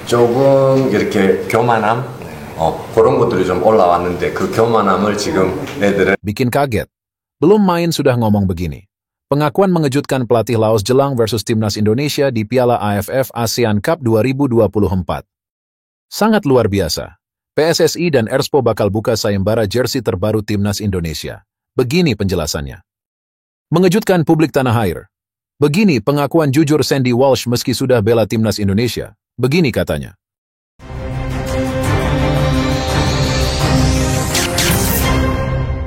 조금 이렇게 교만함 그런 것들이 좀 올라왔는데 그 교만함을 지금 애들은 Bikin kaget. Belum main sudah ngomong begini. Pengakuan mengejutkan pelatih Laos jelang versus Timnas Indonesia di Piala AFF ASEAN Cup 2024. Sangat luar biasa. PSSI dan Erspo bakal buka sayembara jersey terbaru Timnas Indonesia. Begini penjelasannya. Mengejutkan publik tanah air. Begini pengakuan jujur Sandy Walsh meski sudah bela Timnas Indonesia. Begini katanya.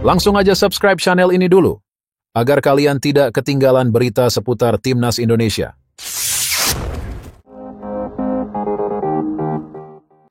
Langsung aja subscribe channel ini dulu, agar kalian tidak ketinggalan berita seputar Timnas Indonesia.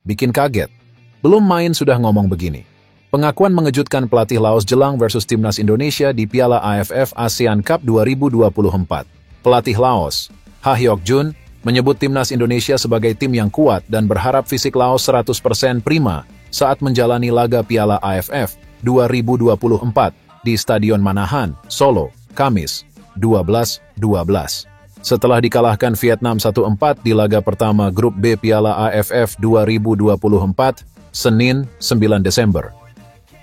Bikin kaget. Belum main sudah ngomong begini. Pengakuan mengejutkan pelatih Laos jelang versus Timnas Indonesia di Piala AFF ASEAN Cup 2024. Pelatih Laos, Ha Hyok Jun, menyebut Timnas Indonesia sebagai tim yang kuat dan berharap fisik Laos 100% prima saat menjalani laga Piala AFF 2024 di Stadion Manahan, Solo, Kamis, 12/12. Setelah dikalahkan Vietnam 1-4 di laga pertama Grup B Piala AFF 2024, Senin, 9 Desember.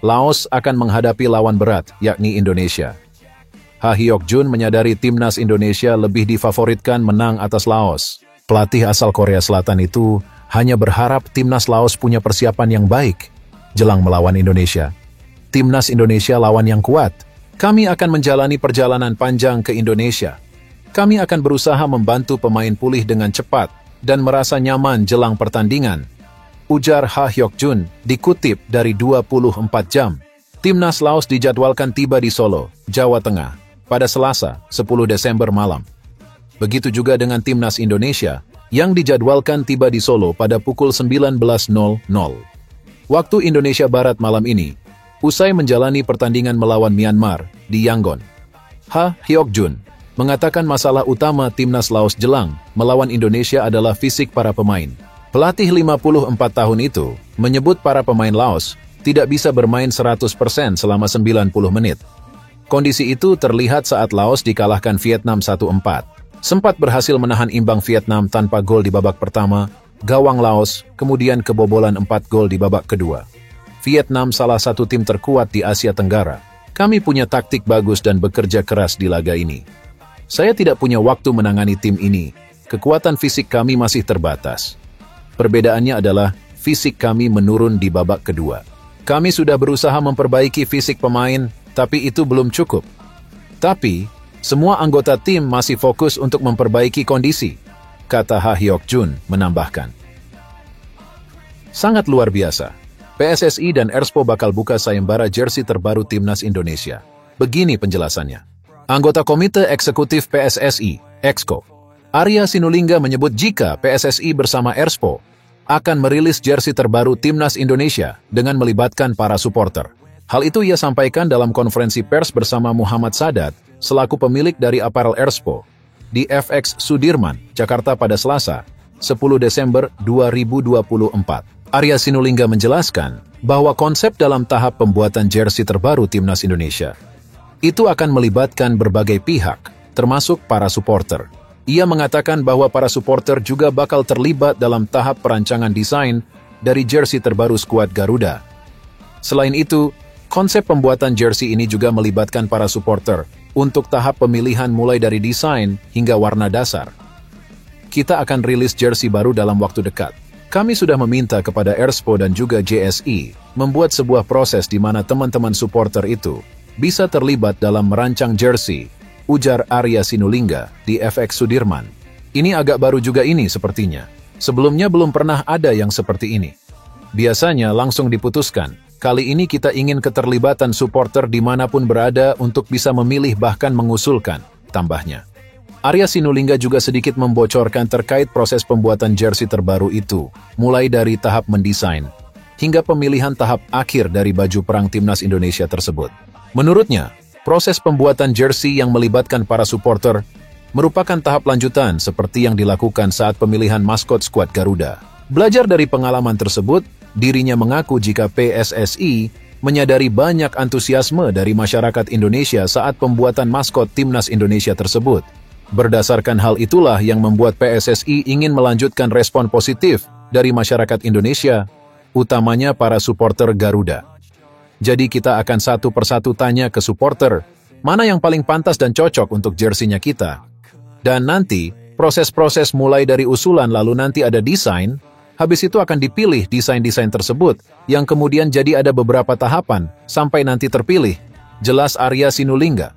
Laos akan menghadapi lawan berat, yakni Indonesia. Ha Hyok Jun menyadari Timnas Indonesia lebih difavoritkan menang atas Laos. Pelatih asal Korea Selatan itu hanya berharap Timnas Laos punya persiapan yang baik jelang melawan Indonesia. Timnas Indonesia lawan yang kuat. Kami akan menjalani perjalanan panjang ke Indonesia. Kami akan berusaha membantu pemain pulih dengan cepat dan merasa nyaman jelang pertandingan. Ujar Ha Hyok Jun dikutip dari 24 jam. Timnas Laos dijadwalkan tiba di Solo, Jawa Tengah, pada Selasa, 10 Desember malam. Begitu juga dengan Timnas Indonesia, yang dijadwalkan tiba di Solo pada pukul 19.00 waktu Indonesia Barat malam ini, usai menjalani pertandingan melawan Myanmar di Yangon. Ha Hyok Jun mengatakan masalah utama Timnas Laos jelang melawan Indonesia adalah fisik para pemain. Pelatih 54 tahun itu menyebut para pemain Laos tidak bisa bermain 100% selama 90 menit. Kondisi itu terlihat saat Laos dikalahkan Vietnam 1-4. Sempat berhasil menahan imbang Vietnam tanpa gol di babak pertama, gawang Laos kemudian kebobolan 4 gol di babak kedua. Vietnam salah satu tim terkuat di Asia Tenggara. Kami punya taktik bagus dan bekerja keras di laga ini. Saya tidak punya waktu menangani tim ini. Kekuatan fisik kami masih terbatas. Perbedaannya adalah fisik kami menurun di babak kedua. Kami sudah berusaha memperbaiki fisik pemain, tapi itu belum cukup. Tapi, semua anggota tim masih fokus untuk memperbaiki kondisi, kata Ha Hyok Jun menambahkan. Sangat luar biasa. PSSI dan Erspo bakal buka sayembara jersey terbaru Timnas Indonesia. Begini penjelasannya. Anggota Komite Eksekutif PSSI, Exco, Arya Sinulinga menyebut jika PSSI bersama Erspo akan merilis jersey terbaru Timnas Indonesia dengan melibatkan para supporter. Hal itu ia sampaikan dalam konferensi pers bersama Muhammad Sadat, selaku pemilik dari aparel Erspo, di FX Sudirman, Jakarta pada Selasa, 10 Desember 2024. Arya Sinulinga menjelaskan bahwa konsep dalam tahap pembuatan jersey terbaru Timnas Indonesia itu akan melibatkan berbagai pihak, termasuk para supporter. Ia mengatakan bahwa para supporter juga bakal terlibat dalam tahap perancangan desain dari jersey terbaru skuad Garuda. Selain itu, konsep pembuatan jersey ini juga melibatkan para supporter untuk tahap pemilihan mulai dari desain hingga warna dasar. Kita akan rilis jersey baru dalam waktu dekat. Kami sudah meminta kepada Erspo dan juga JSI membuat sebuah proses di mana teman-teman supporter itu bisa terlibat dalam merancang jersey, ujar Arya Sinulinga di FX Sudirman. Ini agak baru juga ini sepertinya. Sebelumnya belum pernah ada yang seperti ini. Biasanya langsung diputuskan. Kali ini kita ingin keterlibatan supporter dimanapun berada untuk bisa memilih bahkan mengusulkan, tambahnya. Arya Sinulinga juga sedikit membocorkan terkait proses pembuatan jersey terbaru itu, mulai dari tahap mendesain, hingga pemilihan tahap akhir dari baju perang Timnas Indonesia tersebut. Menurutnya, proses pembuatan jersey yang melibatkan para supporter merupakan tahap lanjutan seperti yang dilakukan saat pemilihan maskot skuad Garuda. Belajar dari pengalaman tersebut, dirinya mengaku jika PSSI menyadari banyak antusiasme dari masyarakat Indonesia saat pembuatan maskot Timnas Indonesia tersebut. Berdasarkan hal itulah yang membuat PSSI ingin melanjutkan respon positif dari masyarakat Indonesia, utamanya para supporter Garuda. Jadi kita akan satu persatu tanya ke supporter, mana yang paling pantas dan cocok untuk jersinya kita. Dan nanti, proses-proses mulai dari usulan lalu nanti ada desain, habis itu akan dipilih desain-desain tersebut, yang kemudian jadi ada beberapa tahapan, sampai nanti terpilih, jelas Arya Sinulinga.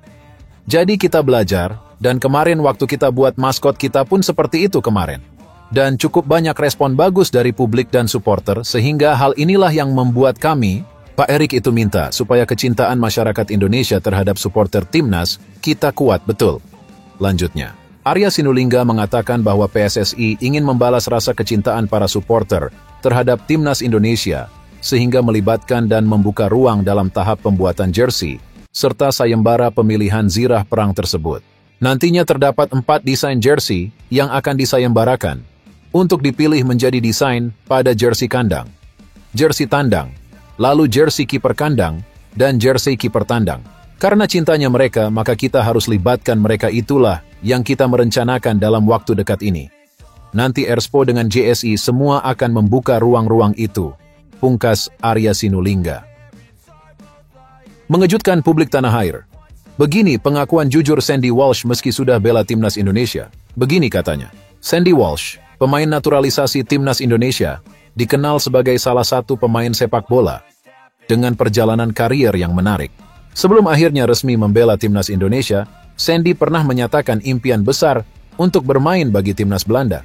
Jadi kita belajar, dan kemarin waktu kita buat maskot kita pun seperti itu kemarin. Dan cukup banyak respon bagus dari publik dan supporter, sehingga hal inilah yang membuat kami, Pak Erik itu minta supaya kecintaan masyarakat Indonesia terhadap supporter Timnas, kita kuat betul. Lanjutnya, Arya Sinulinga mengatakan bahwa PSSI ingin membalas rasa kecintaan para supporter terhadap Timnas Indonesia, sehingga melibatkan dan membuka ruang dalam tahap pembuatan jersey, serta sayembara pemilihan zirah perang tersebut. Nantinya terdapat 4 desain jersey yang akan disayembarakan, untuk dipilih menjadi desain pada jersey kandang, jersey tandang, lalu jersey kiper kandang, dan jersey kiper tandang. Karena cintanya mereka, maka kita harus libatkan mereka, itulah yang kita merencanakan dalam waktu dekat ini. Nanti Erspo dengan JSI semua akan membuka ruang-ruang itu, pungkas Arya Sinulinga. Mengejutkan publik tanah air. Begini pengakuan jujur Sandy Walsh meski sudah bela Timnas Indonesia. Begini katanya, Sandy Walsh, pemain naturalisasi Timnas Indonesia, dikenal sebagai salah satu pemain sepak bola dengan perjalanan karier yang menarik. Sebelum akhirnya resmi membela Timnas Indonesia, Sandy pernah menyatakan impian besar untuk bermain bagi Timnas Belanda.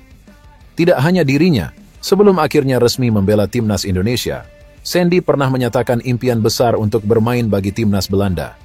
Tidak hanya dirinya, sebelum akhirnya resmi membela Timnas Indonesia, Sandy pernah menyatakan impian besar untuk bermain bagi Timnas Belanda.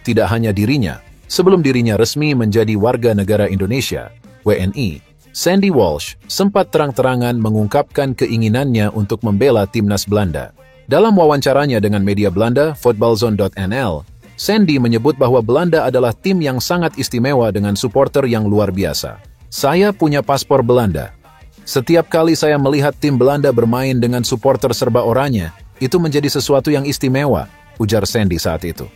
Tidak hanya dirinya, sebelum dirinya resmi menjadi warga negara Indonesia, WNI, Sandy Walsh sempat terang-terangan mengungkapkan keinginannya untuk membela Timnas Belanda. Dalam wawancaranya dengan media Belanda, Voetbalzone.nl, Sandy menyebut bahwa Belanda adalah tim yang sangat istimewa dengan supporter yang luar biasa. Saya punya paspor Belanda. Setiap kali saya melihat tim Belanda bermain dengan supporter serba oranye, itu menjadi sesuatu yang istimewa, ujar Sandy saat itu.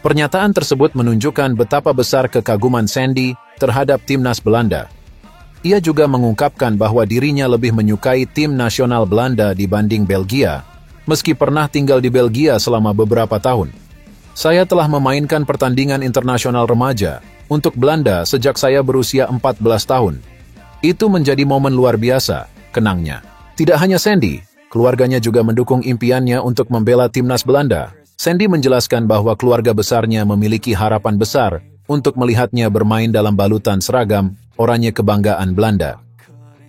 Pernyataan tersebut menunjukkan betapa besar kekaguman Sandy terhadap Timnas Belanda. Ia juga mengungkapkan bahwa dirinya lebih menyukai tim nasional Belanda dibanding Belgia, meski pernah tinggal di Belgia selama beberapa tahun. Saya telah memainkan pertandingan internasional remaja untuk Belanda sejak saya berusia 14 tahun. Itu menjadi momen luar biasa, kenangnya. Tidak hanya Sandy, keluarganya juga mendukung impiannya untuk membela Timnas Belanda. Sandy menjelaskan bahwa keluarga besarnya memiliki harapan besar untuk melihatnya bermain dalam balutan seragam oranye kebanggaan Belanda.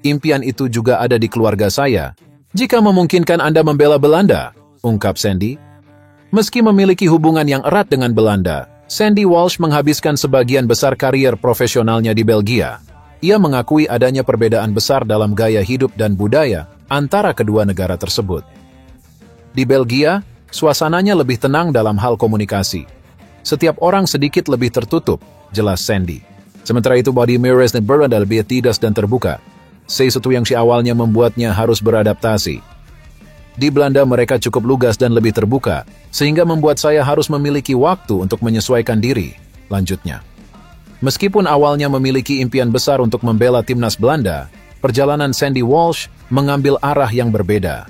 Impian itu juga ada di keluarga saya. Jika memungkinkan Anda membela Belanda, ungkap Sandy. Meski memiliki hubungan yang erat dengan Belanda, Sandy Walsh menghabiskan sebagian besar karier profesionalnya di Belgia. Ia mengakui adanya perbedaan besar dalam gaya hidup dan budaya antara kedua negara tersebut. Di Belgia, suasananya lebih tenang dalam hal komunikasi. Setiap orang sedikit lebih tertutup, jelas Sandy. Sementara itu body mirrors dan berada lebih tidak dan terbuka. Sesuatu yang awalnya membuatnya harus beradaptasi. Di Belanda mereka cukup lugas dan lebih terbuka, sehingga membuat saya harus memiliki waktu untuk menyesuaikan diri, lanjutnya. Meskipun awalnya memiliki impian besar untuk membela Timnas Belanda, perjalanan Sandy Walsh mengambil arah yang berbeda.